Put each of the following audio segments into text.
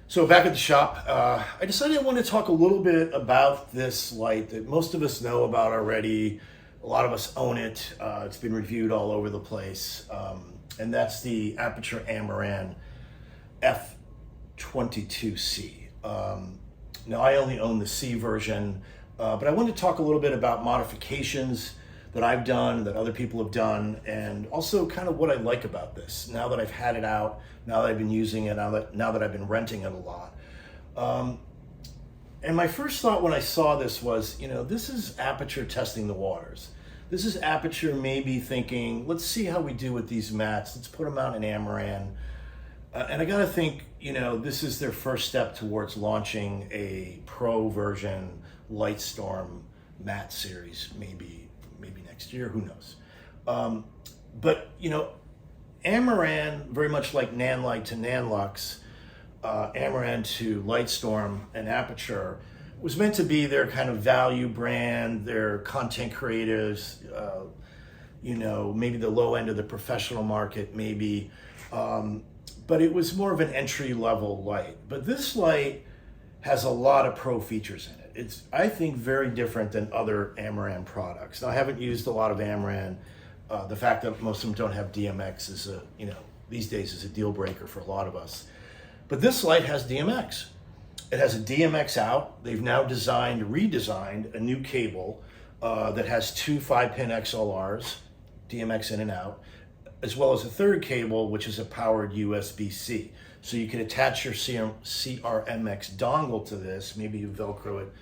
So back at the shop, I decided I wanted to talk a little bit about this light that most of us know about already. A lot of us own it. It's been reviewed all over the place. And that's the Aputure Amaran F22C. Now I only own the C version, but I wanted to talk a little bit about modifications that I've done, that other people have done, and also kind of what I like about this. Now that I've had it out, now that I've been using it, now that I've been renting it a lot. And my first thought when I saw this was, this is Aputure testing the waters. This is Aputure maybe thinking, let's see how we do with these mats. Let's put them out in Amaran. And I gotta think, this is their first step towards launching a pro version Lightstorm mat series, maybe next year, who knows. But Amaran, very much like Nanlite to Nanlux, Amaran to Lightstorm and Aputure, was meant to be their kind of value brand, their content creators, maybe the low end of the professional market, maybe. But it was more of an entry level light. But this light has a lot of pro features in it. It's, I think, very different than other Amaran products. Now, I haven't used a lot of Amaran. The fact that most of them don't have DMX is these days is a deal breaker for a lot of us. But this light has DMX. It has a DMX out. They've now redesigned a new cable that has two 5-pin XLRs, DMX in and out, as well as a third cable, which is a powered USB-C. So you can attach your CRMX dongle to this, maybe you Velcro it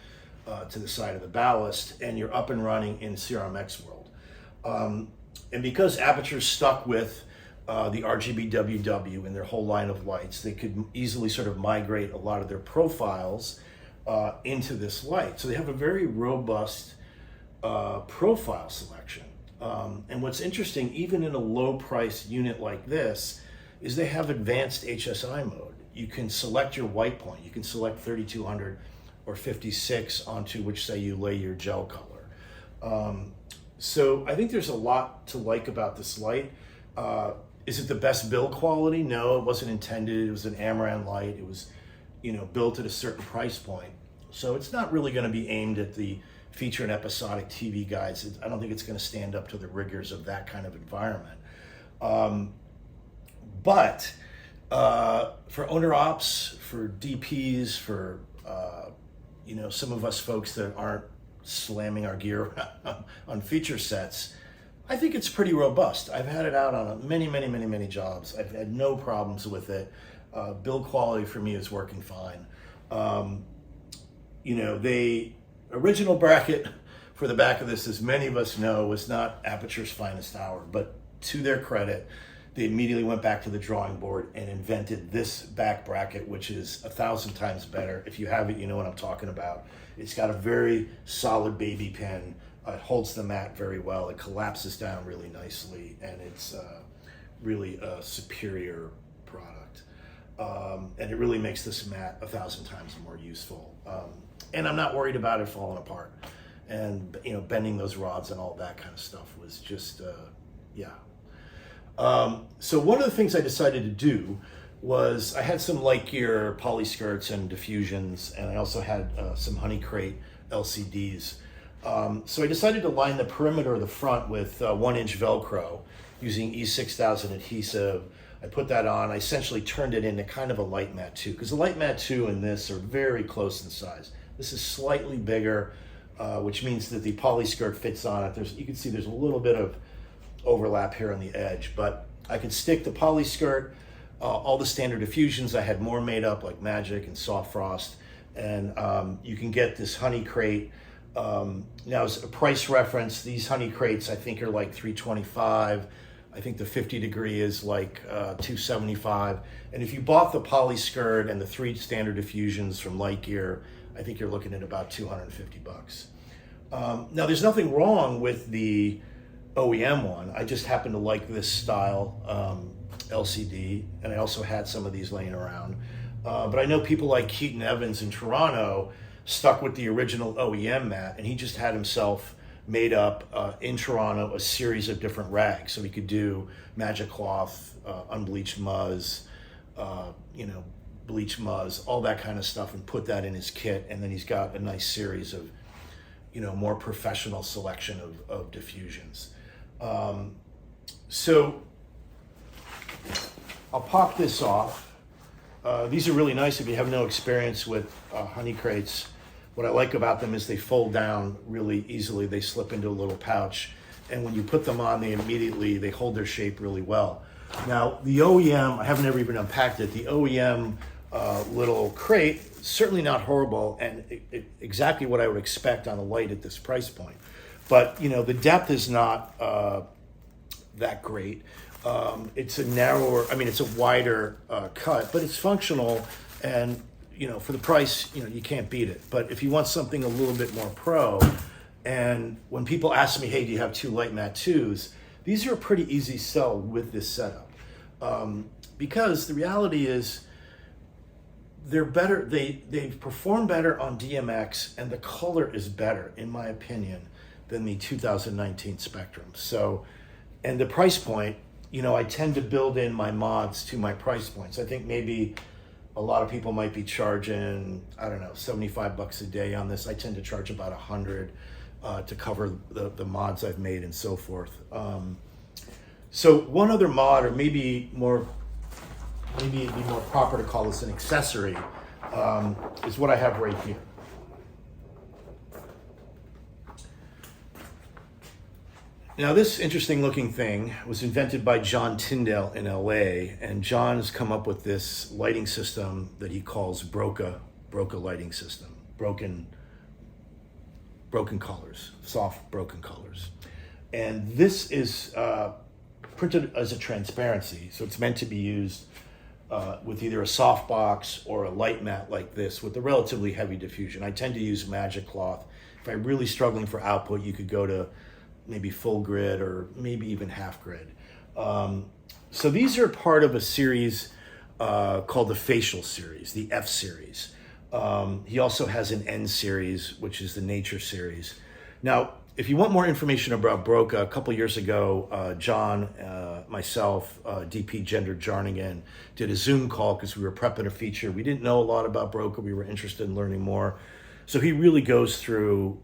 to the side of the ballast, and you're up and running in CRMX world. And because Aputure's stuck with the RGB-WW in their whole line of lights, they could easily sort of migrate a lot of their profiles into this light. So they have a very robust profile selection. And what's interesting, even in a low price unit like this, is they have advanced HSI mode. You can select your white point. You can select 3200 or 56 onto which say you lay your gel color. So I think there's a lot to like about this light. Is it the best build quality? No, it wasn't intended. It was an Amaran light. It was, built at a certain price point. So it's not really going to be aimed at the feature and episodic TV guys. I don't think it's going to stand up to the rigors of that kind of environment. But for owner ops, for DPs, for some of us folks that aren't slamming our gear on feature sets, I think it's pretty robust. I've had it out on many jobs. I've had no problems with it. Build quality for me is working fine. The original bracket for the back of this, as many of us know, was not Aputure's finest hour, but to their credit, they immediately went back to the drawing board and invented this back bracket, which is 1,000 times better. If you have it, you know what I'm talking about. It's got a very solid baby pin. It holds the mat very well. It collapses down really nicely, and it's really a superior product. And it really makes this mat 1,000 times more useful. And I'm not worried about it falling apart. And bending those rods and all that kind of stuff was just, yeah. So one of the things I decided to do was I had some light gear poly skirts and diffusions, and I also had some Honey Crate LCDs. So I decided to line the perimeter of the front with 1-inch Velcro using E6000 adhesive. I put that on. I essentially turned it into kind of a light mat 2, because the light mat 2 and this are very close in size. This is slightly bigger, which means that the poly skirt fits on it. You can see there's a little bit of overlap here on the edge, but I could stick the poly skirt, all the standard diffusions. I had more made up like Magic and Soft Frost, and you can get this Honey Crate. Now, as a price reference, these Honey Crates I think are like $325. I think the 50 degree is like $275. And if you bought the poly skirt and the 3 standard diffusions from Light Gear, I think you're looking at about $250. Now, there's nothing wrong with the OEM one. I just happen to like this style LCD, and I also had some of these laying around. But I know people like Keaton Evans in Toronto stuck with the original OEM mat, and he just had himself made up in Toronto a series of different rags. So he could do Magic Cloth, Unbleached Muzz, bleach muzz, all that kind of stuff, and put that in his kit. And then he's got a nice series of, more professional selection of diffusions. So I'll pop this off. These are really nice if you have no experience with honey crates. What I like about them is they fold down really easily. They slip into a little pouch. And when you put them on, they hold their shape really well. Now, the OEM, I haven't ever even unpacked it. The OEM little crate, certainly not horrible, and exactly what I would expect on a light at this price point. But, the depth is not that great. It's it's a wider cut, but it's functional, and, for the price, you can't beat it. But if you want something a little bit more pro, and when people ask me, hey, do you have 2 light matte 2s? These are a pretty easy sell with this setup. Because the reality is they're better, they perform better on DMX, and the color is better, in my opinion, than the 2019 Spectrum. So, and the price point, I tend to build in my mods to my price points. I think maybe a lot of people might be charging, I don't know, $75 a day on this. I tend to charge about $100 to cover the mods I've made and so forth. So one other mod, or maybe it'd be more proper to call this an accessory, is what I have right here. Now, this interesting looking thing was invented by John Tindall in LA, and John has come up with this lighting system that he calls Brokeh Lighting System. Broken colors, soft broken colors. And this is printed as a transparency, so it's meant to be used with either a soft box or a light matte like this with a relatively heavy diffusion. I tend to use magic cloth. If I'm really struggling for output, you could go to maybe full grid or maybe even half grid. So these are part of a series called the Facial series, the F series. He also has an N series, which is the Nature series. Now, if you want more information about Brokeh, a couple years ago, John, myself, DP Jendra Jarnigan did a Zoom call because we were prepping a feature. We didn't know a lot about Brokeh. We were interested in learning more. So he really goes through,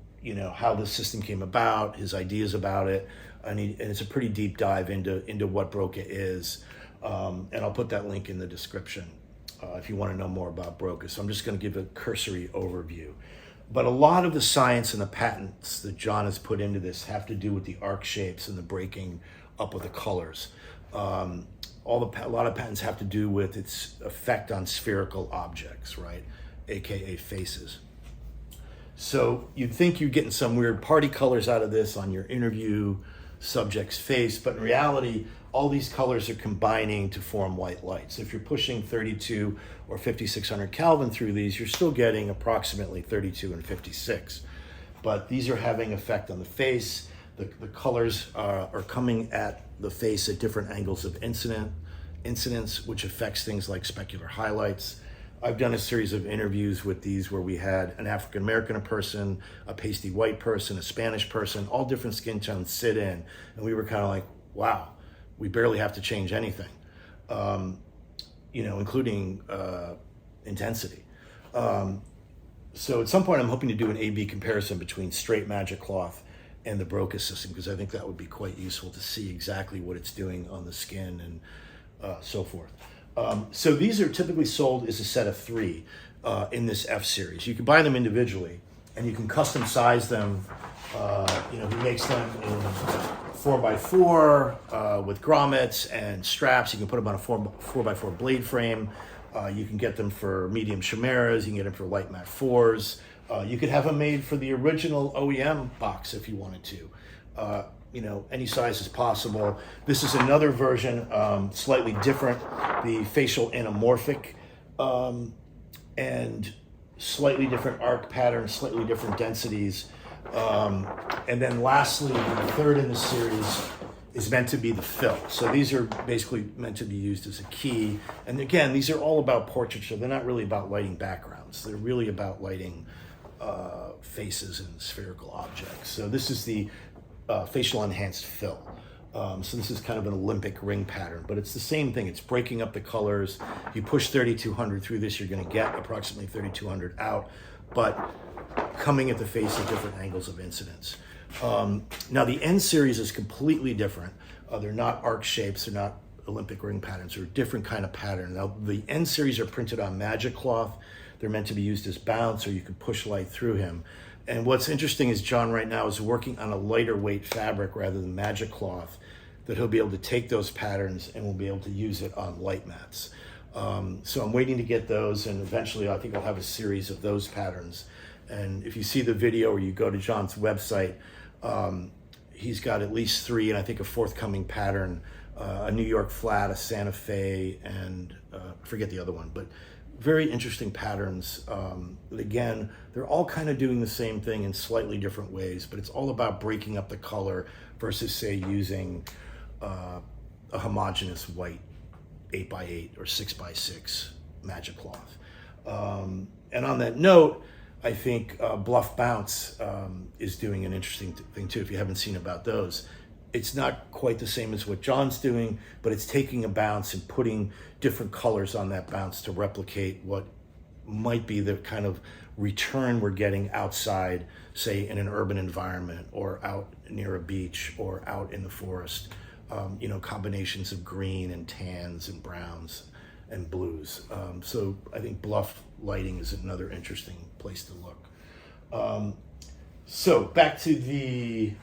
how the system came about, his ideas about it, and it's a pretty deep dive into what Brokeh is. And I'll put that link in the description if you want to know more about Brokeh. So I'm just going to give a cursory overview. But a lot of the science and the patents that John has put into this have to do with the arc shapes and the breaking up of the colors. A lot of patents have to do with its effect on spherical objects, right? AKA faces. So you'd think you're getting some weird party colors out of this on your interview subject's face, but in reality, all these colors are combining to form white light. So if you're pushing 32 or 5600 Kelvin through these, you're still getting approximately 32 and 56. But these are having effect on the face. The colors are coming at the face at different angles of incidence, which affects things like specular highlights. I've done a series of interviews with these where we had an African-American person, a pasty white person, a Spanish person, all different skin tones sit in. And we were kind of like, wow, we barely have to change anything, including intensity. So at some point I'm hoping to do an A/B comparison between straight magic cloth and the Brokeh system, because I think that would be quite useful to see exactly what it's doing on the skin and so forth. So these are typically sold as a set of 3 in this F series. You can buy them individually, and you can custom size them. He makes them in 4x4 with grommets and straps. You can put them on a 4x4 blade frame. You can get them for medium chimeras. You can get them for light matte 4s. You could have them made for the original OEM box if you wanted to. Any size is possible. This is another version, slightly different, the facial anamorphic, and slightly different arc patterns, slightly different densities. And then lastly, the third in the series is meant to be the fill. So these are basically meant to be used as a key. And again, these are all about portraiture. They're not really about lighting backgrounds. They're really about lighting faces and spherical objects. So this is the facial enhanced fill. So this is kind of an Olympic ring pattern, but it's the same thing. It's breaking up the colors. You push 3200 through this, you're going to get approximately 3200 out, but coming at the face at different angles of incidence. Now the N series is completely different. They're not arc shapes, they're not Olympic ring patterns, they're a different kind of pattern. Now the N series are printed on magic cloth. They're meant to be used as bounce, or you can push light through him. And what's interesting is John right now is working on a lighter weight fabric rather than magic cloth, that he'll be able to take those patterns and we'll be able to use it on light mats. So I'm waiting to get those, and eventually I think I'll have a series of those patterns. And if you see the video or you go to John's website, he's got at least 3, and I think a forthcoming pattern, a New York flat, a Santa Fe, and I forget the other one, but very interesting patterns. Again, they're all kind of doing the same thing in slightly different ways, but it's all about breaking up the color versus, say, using a homogeneous white 8x8 or 6x6 magic cloth. And on that note, I think Bluff Bounce is doing an interesting thing too, if you haven't seen about those. It's not quite the same as what John's doing, but it's taking a bounce and putting different colors on that bounce to replicate what might be the kind of return we're getting outside, say in an urban environment or out near a beach or out in the forest. Combinations of green and tans and browns and blues. So I think Bluff Lighting is another interesting place to look. So back to the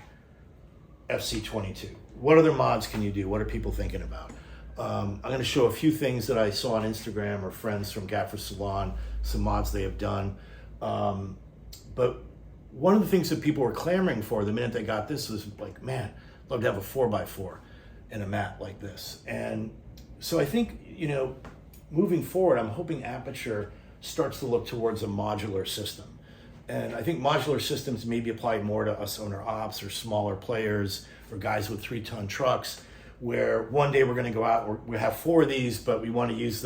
FC22. What other mods can you do? What are people thinking about? I'm going to show a few things that I saw on Instagram or friends from Gaffer Salon, some mods they have done. But one of the things that people were clamoring for the minute they got this was like, man, I'd love to have a 4x4 and a mat like this. And so I think, moving forward, I'm hoping Aputure starts to look towards a modular system. And I think modular systems may be applied more to us owner ops or smaller players or guys with 3-ton trucks, where one day we're going to go out, we have 4 of these, but we want to use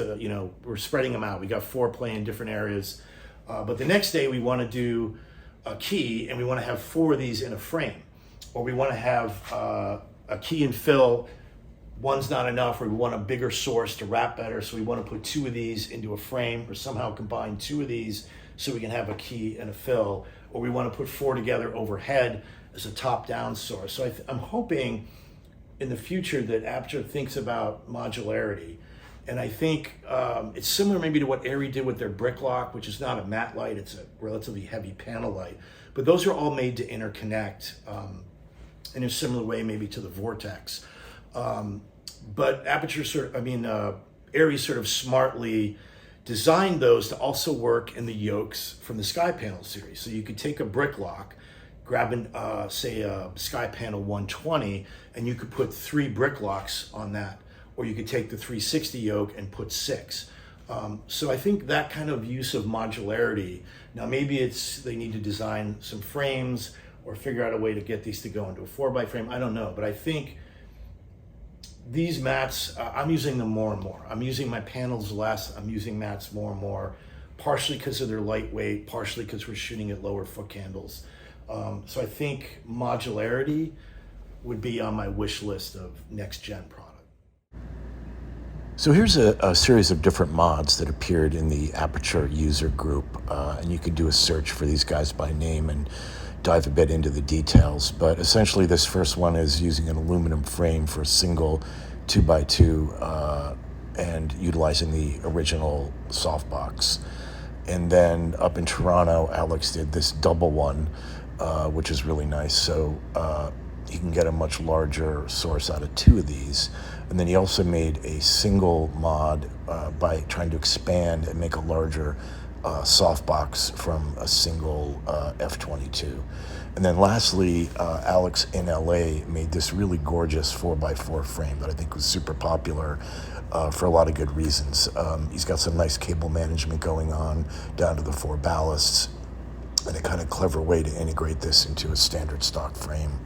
we're spreading them out. We got 4 playing in different areas. But the next day we want to do a key and we want to have 4 of these in a frame. Or we want to have a key and fill. One's not enough, or we want a bigger source to wrap better, so we want to put 2 of these into a frame, or somehow combine 2 of these so we can have a key and a fill, or we want to put 4 together overhead as a top-down source. So I'm hoping in the future that Aputure thinks about modularity. And I think it's similar maybe to what Airy did with their brick lock, which is not a matte light, it's a relatively heavy panel light. But those are all made to interconnect in a similar way maybe to the Vortex. But Aputure Airy sort of smartly designed those to also work in the yokes from the Sky Panel series. So you could take a brick lock, grab say a Sky Panel 120, and you could put 3 brick locks on that. Or you could take the 360 yoke and put 6. So I think that kind of use of modularity, now maybe they need to design some frames or figure out a way to get these to go into a 4x frame, I don't know. But I think these mats, I'm using them more and more. I'm using my panels less, I'm using mats more and more, partially because of their lightweight, partially because we're shooting at lower foot candles. So I think modularity would be on my wish list of next gen product. So here's a series of different mods that appeared in the Aputure user group, and you can do a search for these guys by name and dive a bit into the details. But essentially this first one is using an aluminum frame for a single 2x2 and utilizing the original softbox. And then up in Toronto, Alex did this double one, which is really nice. So you can get a much larger source out of 2 of these. And then he also made a single mod by trying to expand and make a larger softbox from a single F22. And then lastly, Alex in LA made this really gorgeous 4x4 frame that I think was super popular for a lot of good reasons. He's got some nice cable management going on down to the 4 ballasts, and a kind of clever way to integrate this into a standard stock frame.